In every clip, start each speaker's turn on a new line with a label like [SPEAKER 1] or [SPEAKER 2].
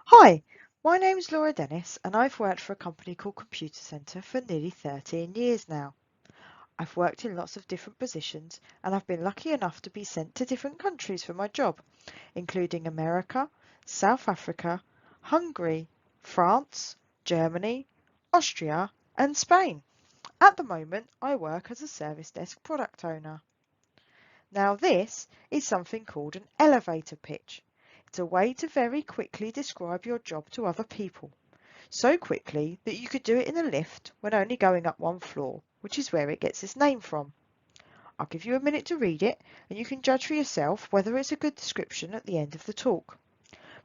[SPEAKER 1] Hi, my name is Laura Dennis and I've worked for a company called Computacenter for nearly 13 years now. I've worked in lots of different positions and I've been lucky enough to be sent to different countries for my job, including America, South Africa, Hungary, France, Germany, Austria and Spain. At the moment, I work as a service desk product owner. Now this is something called an elevator pitch. It's a way to very quickly describe your job to other people. So quickly that you could do it in a lift when only going up one floor, which is where it gets its name from. I'll give you a minute to read it and you can judge for yourself whether it's a good description at the end of the talk.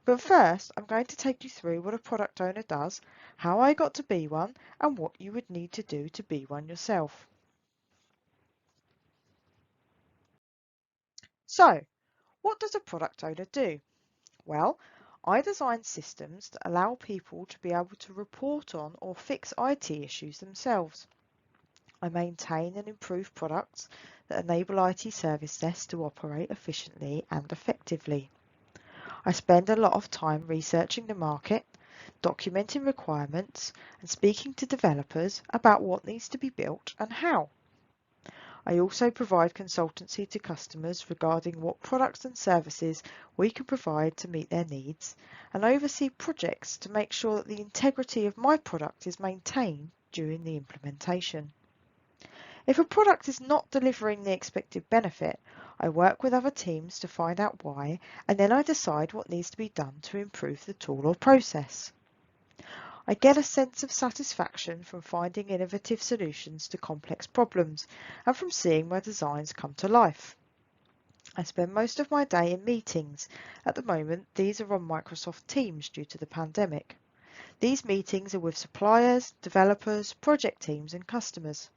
[SPEAKER 1] But first, I'm going to take you through what a product owner does, how I got to be one, and what you would need to do to be one yourself. So, what does a product owner do? Well, I design systems that allow people to be able to report on or fix IT issues themselves. I maintain and improve products that enable IT service desks to operate efficiently and effectively. I spend a lot of time researching the market, documenting requirements, and speaking to developers about what needs to be built and how. I also provide consultancy to customers regarding what products and services we can provide to meet their needs, and oversee projects to make sure that the integrity of my product is maintained during the implementation. If a product is not delivering the expected benefit, I work with other teams to find out why, and then I decide what needs to be done to improve the tool or process. I get a sense of satisfaction from finding innovative solutions to complex problems and from seeing my designs come to life. I spend most of my day in meetings. At the moment, these are on Microsoft Teams due to the pandemic. These meetings are with suppliers, developers, project teams and customers.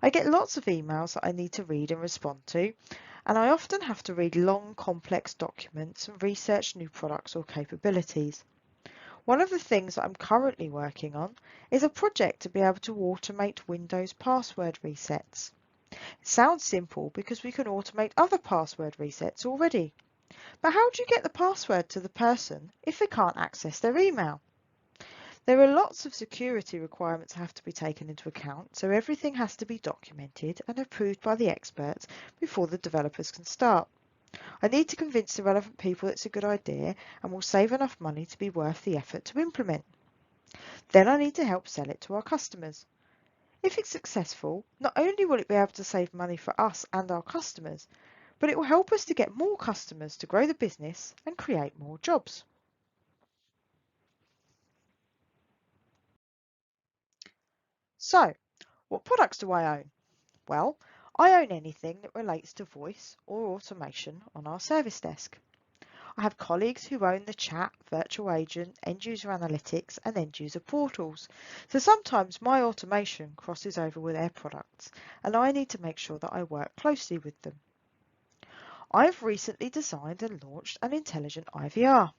[SPEAKER 1] I get lots of emails that I need to read and respond to, and I often have to read long, complex documents and research new products or capabilities. One of the things that I'm currently working on is a project to be able to automate Windows password resets. It sounds simple because we can automate other password resets already. But how do you get the password to the person if they can't access their email? There are lots of security requirements that have to be taken into account, so everything has to be documented and approved by the experts before the developers can start. I need to convince the relevant people it's a good idea and will save enough money to be worth the effort to implement. Then I need to help sell it to our customers. If it's successful, not only will it be able to save money for us and our customers, but it will help us to get more customers to grow the business and create more jobs. So, what products do I own? Well, I own anything that relates to voice or automation on our service desk. I have colleagues who own the chat, virtual agent, end-user analytics and end-user portals. So sometimes my automation crosses over with their products and I need to make sure that I work closely with them. I've recently designed and launched an intelligent IVR.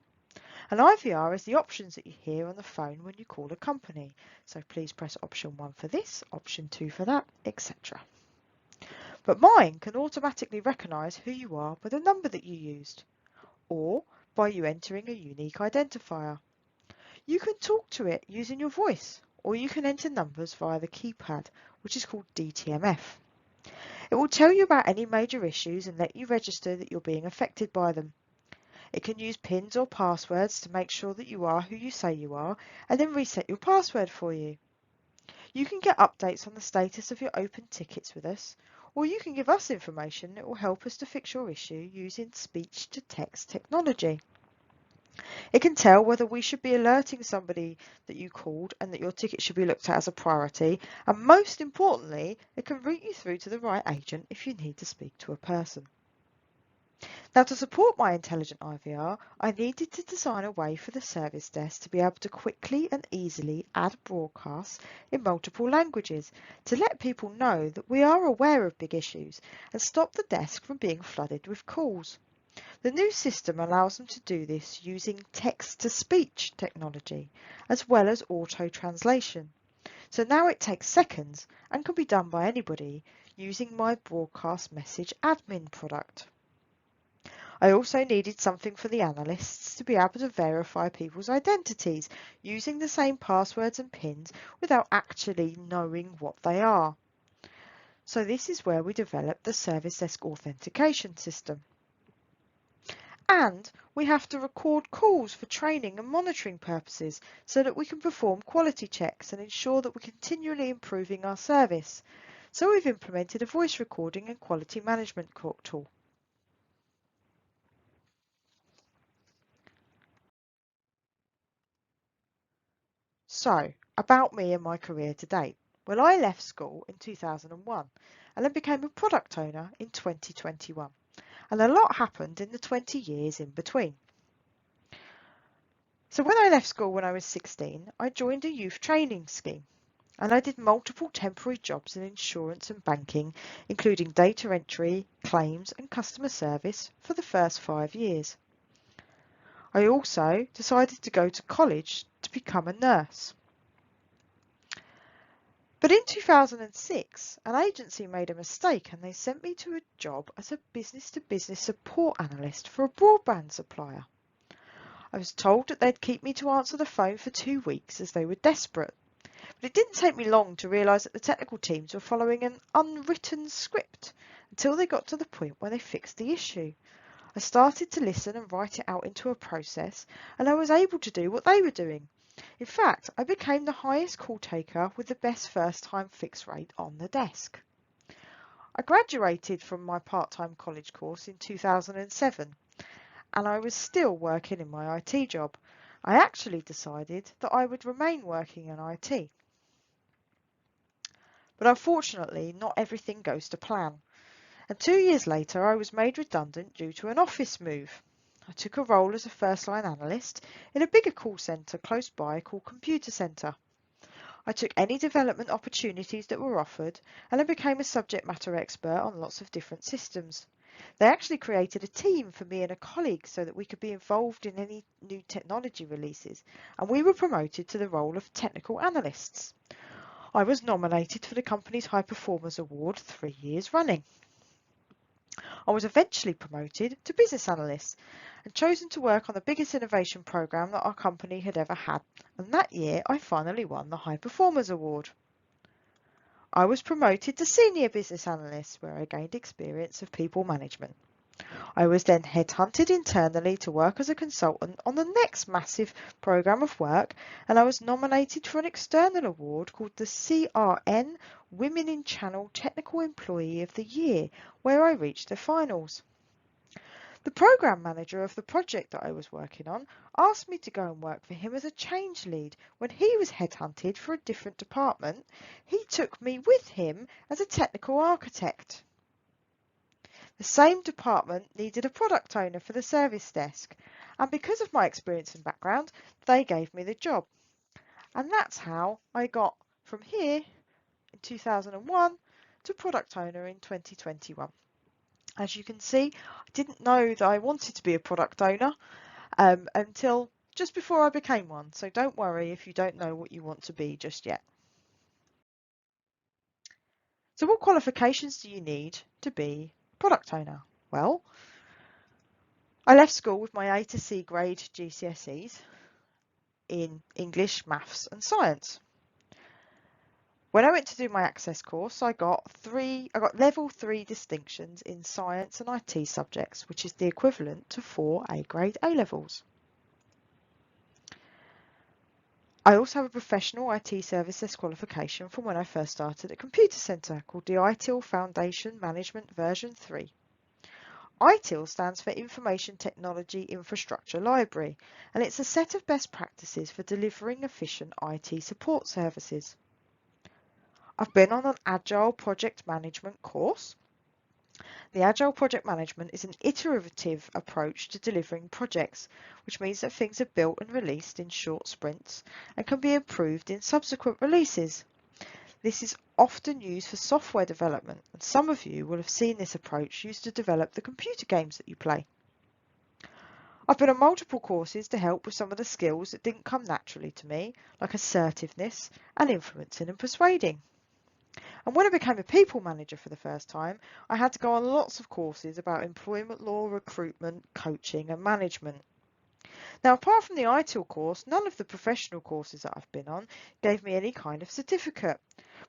[SPEAKER 1] An IVR is the options that you hear on the phone when you call a company. So please press option 1 for this, option 2 for that, etc. But mine can automatically recognise who you are by the number that you used, or by you entering a unique identifier. You can talk to it using your voice, or you can enter numbers via the keypad, which is called DTMF. It will tell you about any major issues and let you register that you're being affected by them. It can use pins or passwords to make sure that you are who you say you are, and then reset your password for you. You can get updates on the status of your open tickets with us, or you can give us information that will help us to fix your issue using speech-to-text technology. It can tell whether we should be alerting somebody that you called and that your ticket should be looked at as a priority, and most importantly, it can route you through to the right agent if you need to speak to a person. Now, to support my intelligent IVR, I needed to design a way for the service desk to be able to quickly and easily add broadcasts in multiple languages to let people know that we are aware of big issues and stop the desk from being flooded with calls. The new system allows them to do this using text-to-speech technology as well as auto-translation. So now it takes seconds and can be done by anybody using my broadcast message admin product. I also needed something for the analysts to be able to verify people's identities using the same passwords and pins without actually knowing what they are. So this is where we developed the Service Desk Authentication system. And we have to record calls for training and monitoring purposes so that we can perform quality checks and ensure that we're continually improving our service. So we've implemented a voice recording and quality management tool. So, about me and my career to date. Well, I left school in 2001 and then became a product owner in 2021. And a lot happened in the 20 years in between. So when I left school when I was 16, I joined a youth training scheme and I did multiple temporary jobs in insurance and banking, including data entry, claims and customer service for the first 5 years. I also decided to go to college to become a nurse. But in 2006, an agency made a mistake and they sent me to a job as a business-to-business support analyst for a broadband supplier. I was told that they'd keep me to answer the phone for 2 weeks as they were desperate. But it didn't take me long to realise that the technical teams were following an unwritten script until they got to the point where they fixed the issue. I started to listen and write it out into a process, and I was able to do what they were doing. In fact, I became the highest call taker with the best first-time fix rate on the desk. I graduated from my part-time college course in 2007, and I was still working in my IT job. I actually decided that I would remain working in IT. But unfortunately, not everything goes to plan. And 2 years later, I was made redundant due to an office move. I took a role as a first-line analyst in a bigger call centre close by called Computacenter. I took any development opportunities that were offered and I became a subject matter expert on lots of different systems. They actually created a team for me and a colleague so that we could be involved in any new technology releases, and we were promoted to the role of technical analysts. I was nominated for the company's High Performers Award 3 years running. I was eventually promoted to business analyst and chosen to work on the biggest innovation program that our company had ever had, and that year I finally won the High Performers Award. I was promoted to senior business analyst where I gained experience of people management. I was then headhunted internally to work as a consultant on the next massive program of work, and I was nominated for an external award called the CRN Women in Channel Technical Employee of the Year, where I reached the finals. The program manager of the project that I was working on asked me to go and work for him as a change lead. When he was headhunted for a different department, he took me with him as a technical architect. The same department needed a product owner for the service desk, and because of my experience and background, they gave me the job. And that's how I got from here in 2001 to product owner in 2021. As you can see, I didn't know that I wanted to be a product owner until just before I became one, so don't worry if you don't know what you want to be just yet. So what qualifications do you need to be a product owner? Well, I left school with my A to C grade GCSEs in English, Maths and Science. When I went to do my access course, I got level 3 distinctions in science and IT subjects, which is the equivalent to 4 A grade A levels. I also have a professional IT service desk qualification from when I first started at Computacenter called the ITIL Foundation Management version 3. ITIL stands for Information Technology Infrastructure Library, and it's a set of best practices for delivering efficient IT support services. I've been on an Agile Project Management course. The Agile Project Management is an iterative approach to delivering projects, which means that things are built and released in short sprints and can be improved in subsequent releases. This is often used for software development, and some of you will have seen this approach used to develop the computer games that you play. I've been on multiple courses to help with some of the skills that didn't come naturally to me, like assertiveness and influencing and persuading. And when I became a people manager for the first time, I had to go on lots of courses about employment law, recruitment, coaching and management. Now, apart from the ITIL course, none of the professional courses that I've been on gave me any kind of certificate.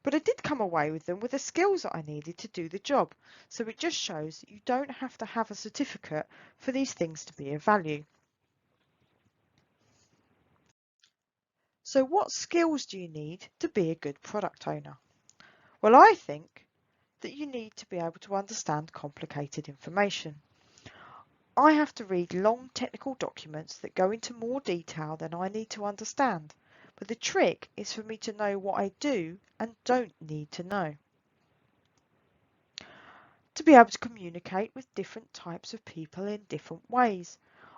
[SPEAKER 1] But I did come away with them with the skills that I needed to do the job. So it just shows that you don't have to have a certificate for these things to be of value. So what skills do you need to be a good product owner? Well, I think that you need to be able to understand complicated information. I have to read long technical documents that go into more detail than I need to understand, but the trick is for me to know what I do and don't need to know. To be able to communicate with different types of people in different ways.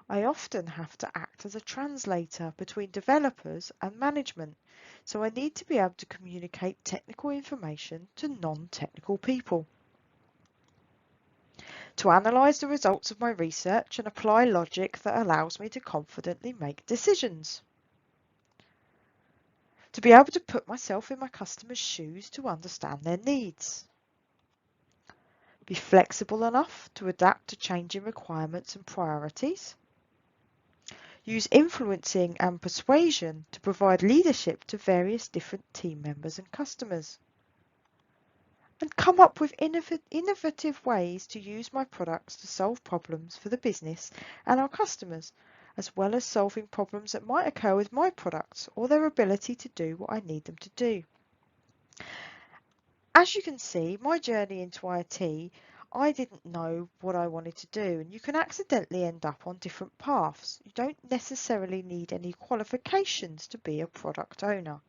[SPEAKER 1] I often have to act as a translator between developers and management, so I need to be able to communicate technical information to non-technical people. To analyse the results of my research and apply logic that allows me to confidently make decisions. To be able to put myself in my customers' shoes to understand their needs. Be flexible enough to adapt to changing requirements and priorities. Use influencing and persuasion to provide leadership to various different team members and customers. And come up with innovative ways to use my products to solve problems for the business and our customers, as well as solving problems that might occur with my products or their ability to do what I need them to do. As you can see, my journey into IT, I didn't know what I wanted to do, and you can accidentally end up on different paths. You don't necessarily need any qualifications to be a product owner.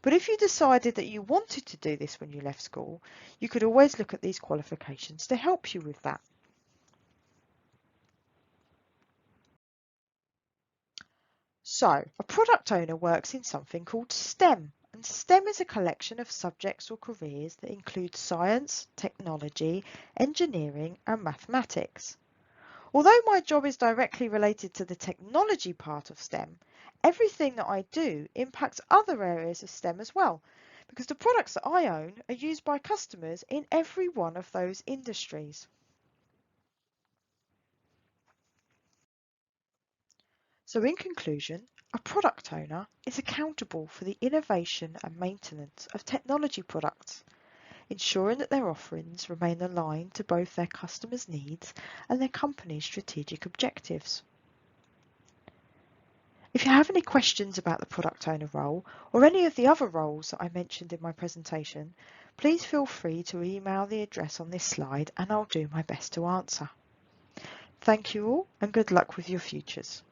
[SPEAKER 1] But if you decided that you wanted to do this when you left school, you could always look at these qualifications to help you with that. So, a product owner works in something called STEM, and STEM is a collection of subjects or careers that include science, technology, engineering and mathematics. Although my job is directly related to the technology part of STEM, everything that I do impacts other areas of STEM as well, because the products that I own are used by customers in every one of those industries. So in conclusion, a product owner is accountable for the innovation and maintenance of technology products, ensuring that their offerings remain aligned to both their customers' needs and their company's strategic objectives. If you have any questions about the product owner role or any of the other roles that I mentioned in my presentation, please feel free to email the address on this slide and I'll do my best to answer. Thank you all and good luck with your futures.